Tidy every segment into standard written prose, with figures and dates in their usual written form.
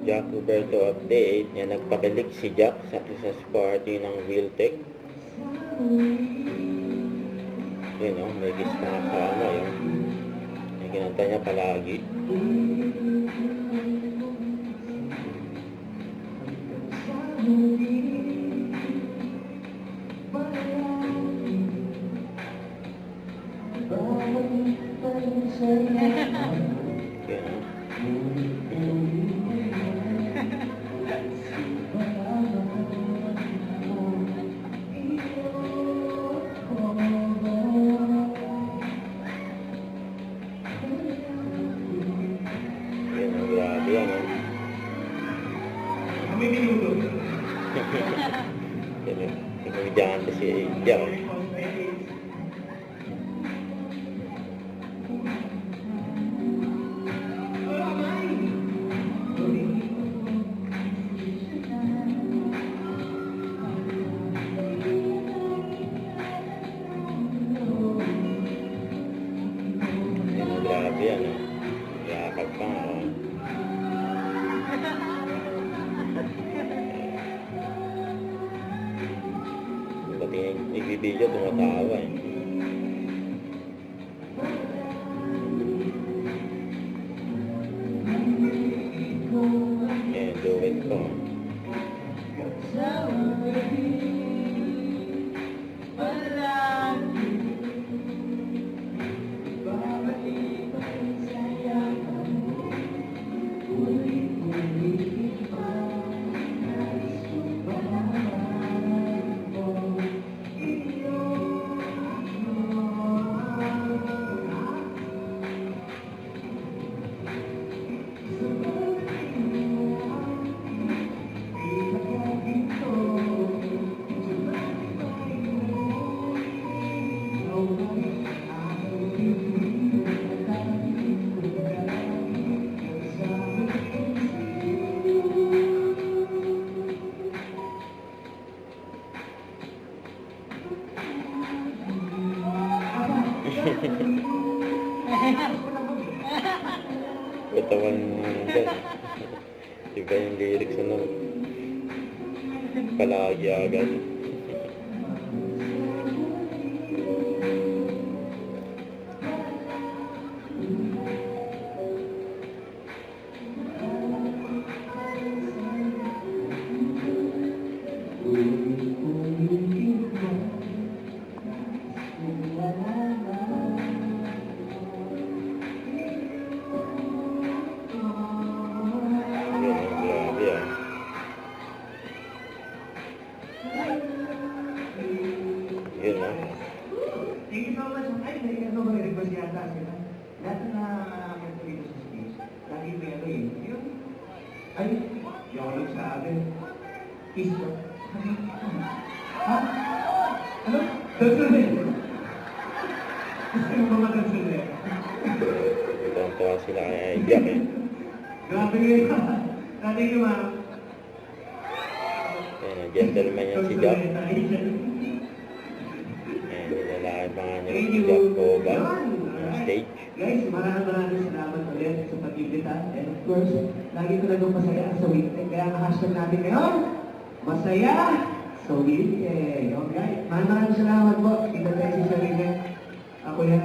Jack Roberto update. Yan, nagpakilig si Jack sa Christmas party ng Wiltec. Yan o, may kiss na kasama yun. Yung kinanta niya palagi. Yan o. Grabe yan, oh. Kami minuto. Komedyante si Jack. Grabe yan, oh. Yakap pa nga, oh. Pati ibibidyo, tumatawa eh. Eh, duet ko. Katawan dyan. Iba yung lyrics ano. Palagi agad. Yun na. Thank you so much. Ay, may ano ba request yata sila? Lahat na kanto dito sa stage. Lagi may ano eh. Yun. Ay, yung nagsabi. Kiss ko. Ha? Ano? Dancer gusto mo ba dancer Tuwa sila kay Jack eh. Grabe ngayon. Thank you, ma'am. Ayan, gentleman yan si Jack. Nilalakad pa nga niya si Jack Boga ng stage. Guys, maraming salamat ulit sa pag-imbita. And of course, lagi ko naging masaya sa weekend. Kaya ang hashtag natin ngayon, masaya sa weekend. Okay? Maraming salamat po. Kita tayo si Sarina. Ako yan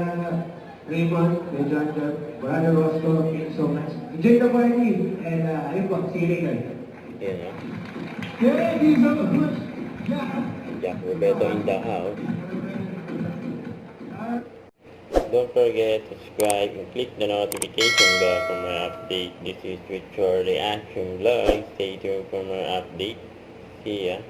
Raymond, John, Brother Roscoe. Thank you so much. Enjoy the party. And ayun po, see you later. Ayan o. Thank you so much. Jack Roberto in the house. Don't forget to subscribe and click the notification bell for more updates. This is Richard Reaction Vlog. Stay tuned for more updates. See ya.